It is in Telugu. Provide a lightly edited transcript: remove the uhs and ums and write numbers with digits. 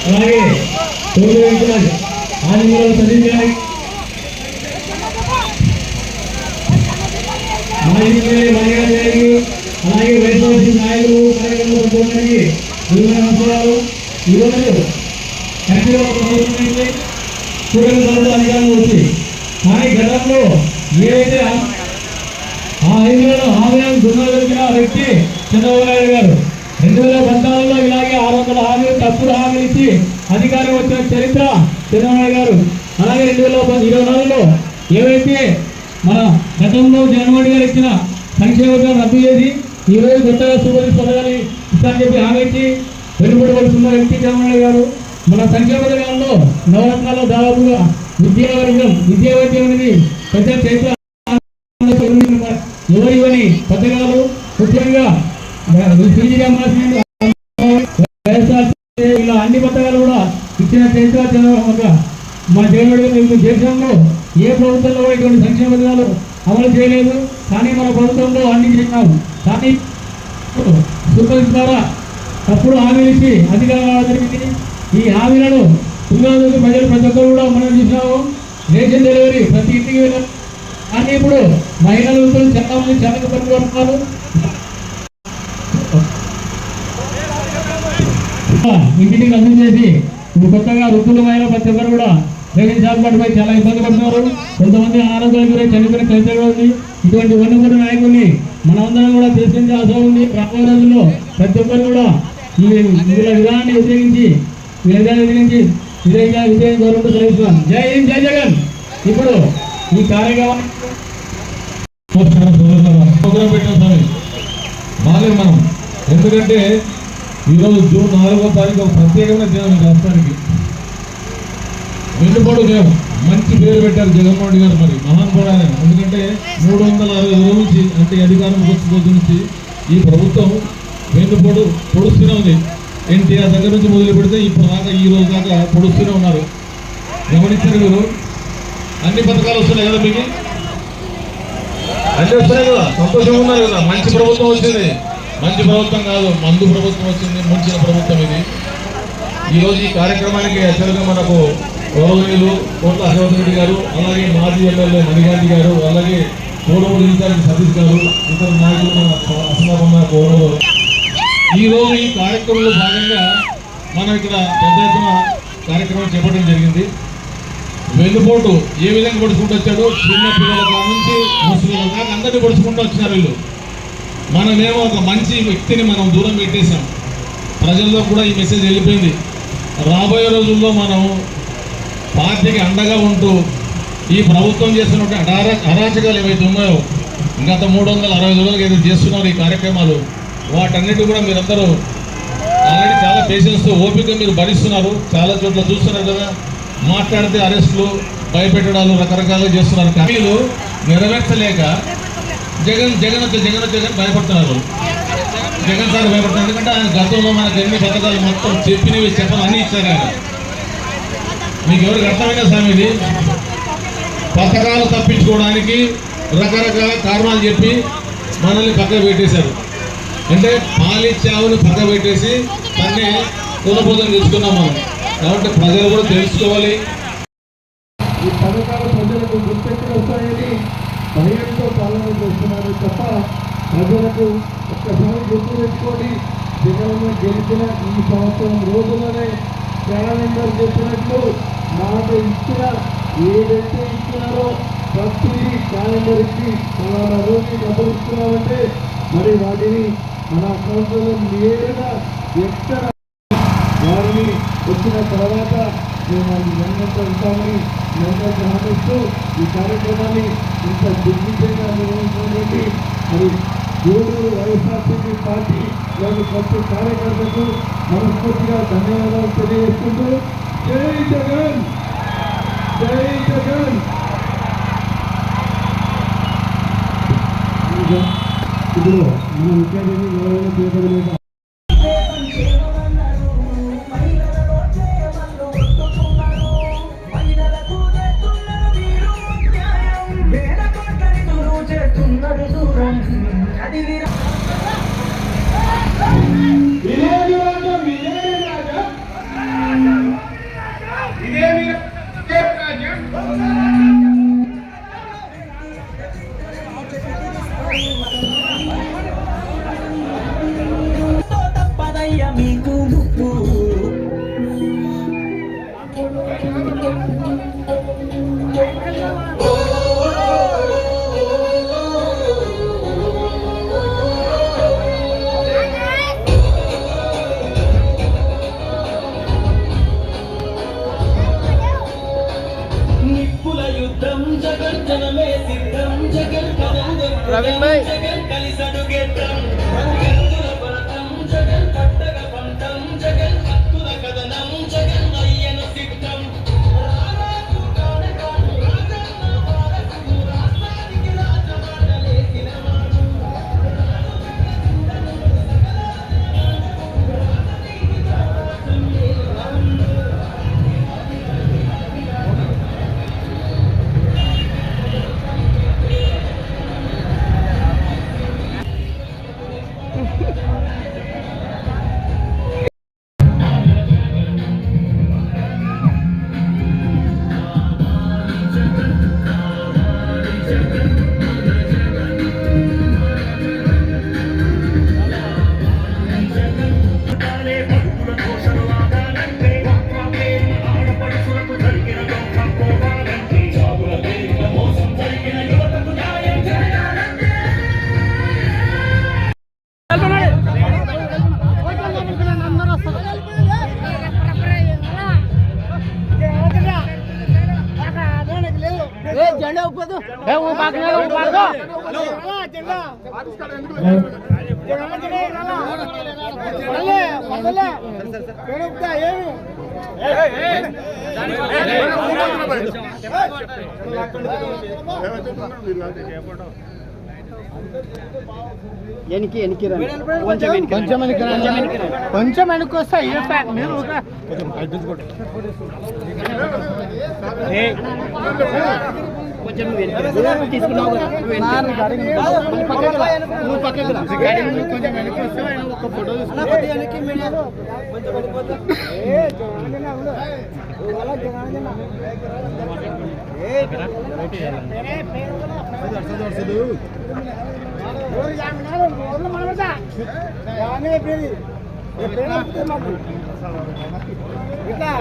అలాగే ఆదిమూల సలీం గారి మాజీ మర్యాద గారికి అలాగే వైఎస్ఆర్సీ నాయకులు కార్యకర్తలు నమస్కారాలు. ఈరోజు చూడని అధికారులు వచ్చి కానీ గతంలో ఏదైతే ఆ ఐదులో హామీలను దుర్నదొరికిన వ్యక్తి చంద్రబాబు నాయుడు గారు 2014లో ఇలాగే 600 హామీలు తప్పుడు హామీలు ఇచ్చి అధికారం వచ్చిన చరిత్ర చంద్రబాబు నాయుడు గారు. అలాగే 2024లో ఏవైతే మన గతంలో జగన్మోహన్ గారు ఇచ్చిన సంక్షేమ పథకాలు రద్దు చేసి ఈరోజు కొత్తగా సూపర్ పథకాలు ఇస్తారని చెప్పి హామీ ఇచ్చి వెలుబడి పడుతున్న వ్యక్తి చంద్రబాబు నాయుడు గారు. మన సంక్షేమ పథకాలలో నవరత్నాల్లో దాదాపుగా విద్యావర్గం అనేది పెద్ద చరిత్ర ఎవరివని పథకాలు ముఖ్యంగా ఇలా అన్ని పథకాలు కూడా ఇచ్చిన చరిత్ర చంద్రబాబు. మన జగన్మోహన్ దేశంలో ఏ ప్రభుత్వంలో కూడా ఇటువంటి సంక్షేమ పథకాలు అమలు చేయలేదు. కానీ మన ప్రభుత్వంలో అన్ని చేసినాము. కానీ సూపర్ ద్వారా తప్పుడు హామీలు ఇచ్చి అధికారంలో జరిగింది. ఈ హామీలను ప్రజలు ప్రతి ఒక్కరు కూడా మనం చూసినాము. రేషన్ డెలివరీ ప్రతి ఇంటికి వెళ్ళాం. కానీ ఇప్పుడు మహిళలు చాలా మంది చాలా ఇబ్బంది పడుతున్నారు. ఇంటికి అందజేసి ఇప్పుడు కొత్తగా వృద్ధులమైన ప్రతి ఒక్కరు కూడా రేషన్ షాపులపై చాలా ఇబ్బంది పడుతున్నారు. కొంతమంది అనారోగ్యానికి గురై చనిపోయిన చరిత్ర ఉంది. ఇటువంటి ఉన్నత నాయకుల్ని మనమందరం కూడా తీసుకునే అవసరం ఉంది. రాబోయే రోజుల్లో ప్రతి ఒక్కరు కూడా వీళ్ళ విధానాన్ని వ్యతిరేకించి విజయం గౌరవంతో సెలవుస్తున్నాను. జై హింద్, జై జగన్. ఇప్పుడు ఈ కార్యక్రమం పెట్టాం బాగా మనం, ఎందుకంటే ఈరోజు జూన్ 4వ తారీఖు ఒక ప్రత్యేకమైన దినం రాష్ట్రానికి. వెన్నుపోటు దినం మంచి పేరు పెట్టారు జగన్మోహన్ రెడ్డి గారు. మరి మహానుభావుడు ఆయన. ఎందుకంటే 360 రోజుల నుంచి అంటే అధికారం వచ్చి నుంచి ఈ ప్రభుత్వం వెన్నుపోటు పొడుస్తూనే ఉంది. ఎన్టీఆర్ దగ్గర నుంచి మొదలు పెడితే ఇప్పుడు దాకా ఈ రోజు దాకా పొడుస్తూనే ఉన్నారు. గమనించారు మీరు. అన్ని పథకాలు వస్తున్నాయి కదా, మీకు అన్ని వస్తున్నాయి కదా, సంతోషంగా ఉన్నారు కదా. మంచి ప్రభుత్వం వచ్చింది. మంచి ప్రభుత్వం కాదు, మందు ప్రభుత్వం వచ్చింది. ముంచిన ప్రభుత్వం ఇది. ఈరోజు ఈ కార్యక్రమానికి అసలుగా మనకు గౌరవనీయులు కోట్ల అశోక్ రెడ్డి గారు, అలాగే మాజీ ఎమ్మెల్యే మణిగాంధీ గారు, అలాగే కోడమూరు ఇన్ఛార్జి సతీష్ గారు, ఇతర నాయకులు అసలు కోడమూరు. ఈరోజు ఈ కార్యక్రమంలో భాగంగా మనం ఇక్కడ పెద్ద ఎత్తున కార్యక్రమం చేపట్టడం జరిగింది. వెన్నుపోటు ఏ విధంగా పొడుచుకుంటూ వచ్చాడు, చిన్న పిల్లల కాడ నుంచి ముసలి దాకా అందరినీ పొడుచుకుంటూ వచ్చినారు వీళ్ళు. మనమేమో ఒక మంచి వ్యక్తిని మనం దూరం పెట్టేశాం. ప్రజల్లో కూడా ఈ మెసేజ్ వెళ్ళిపోయింది. రాబోయే రోజుల్లో మనం పార్టీకి అండగా ఉంటూ ఈ ప్రభుత్వం చేస్తున్నటువంటి అరాచకాలు ఏవైతే ఉన్నాయో గత 360 రోజులుగా ఏదైతే చేస్తున్నారు ఈ కార్యక్రమాలు, వాటన్నిటి కూడా మీరందరూ ఆల్రెడీ చాలా పేషెన్స్తో ఓపిక మీరు భరిస్తున్నారు. చాలా చోట్ల చూస్తున్నారు కదా, మాట్లాడితే అరెస్టులు, భయపెట్టడాలు రకరకాలుగా చేస్తున్నారు. కమీలు నెరవేర్చలేక జగన్ భయపడుతున్నారు. జగన్ సార్ భయపడుతున్నారు. ఎందుకంటే ఆయన గతంలో మనకు ఎన్ని పథకాలు మొత్తం చెప్పినవి చెప్పని అన్నీ ఇచ్చారు ఆయన. మీకు ఎవరికి అర్థమైనా స్వామి ఇది పథకాలు తప్పించుకోవడానికి రకరకాల కారణాలు చెప్పి మనల్ని పక్కన పెట్టేశారు. అంటే పాలిచ్చావుని పక్క పెట్టేసి తన్నే కులబోధన తెచ్చుకున్నాం మనం. కాబట్టి ప్రజలు కూడా తెలుసుకోవాలి. ఈ పథకాలు ప్రజలకు గుర్తెక్కడ వస్తాయని భయంతో పాలన చేస్తున్నారు తప్ప ప్రజలకు ఒక్కసారి గుర్తు పెట్టుకొని జగన్ గెలిచిన ఈ సంవత్సరం రోజుల్లోనే క్యాలెండర్ చెప్పినట్లు మాట ఇచ్చిన ఏదైతే ఇచ్చినారో ప్రతిదీ క్యాలెండర్ ఇచ్చి ఫలానా రోజు డబ్బులు ఇస్తున్నామంటే మరి వాటిని మన అకౌంట్లో నేరుగా ఎక్కడ వారిని వచ్చిన తర్వాత మేము అది వెంటనే ఉంటామని వెంటనే హామీస్తూ ఈ కార్యక్రమాన్ని ఇంత దిగ్విజయంగా నిర్వహించినటువంటి మరి గూడూరు వైఎస్ఆర్సీపీ పార్టీ వారి ప్రతి కార్యకర్తలకు మనస్ఫూర్తిగా ధన్యవాదాలు తెలియజేసుకుంటూ జై జగన్, జై జగన్. ఇప్పుడు మన ముఖ్యమంత్రి ఎవరైనా చేయగలిగే మీకు నిప్పుల యుద్ధం జగన్ జనమే సిద్ధం జగన్ జగన్ కలిసడు గెట్టం జగన్ కట్టగ పంటం జగన్ హక్కుల కథనం జగన్ అయ్యను సిద్ధం రాష్ట్రానికి రాజమాటలేసిన జెండా ఊపదు वो पाकने वो पार दो జెండా ఎనికి ఎనికి కొంచెం వెనుకొస్తా మీరు కొంచెం తీసుకున్నావు పక్కకి కొంచెం వెనుకొస్తే ఒక ఫోటో తీసుకున్నావు ఇట్లా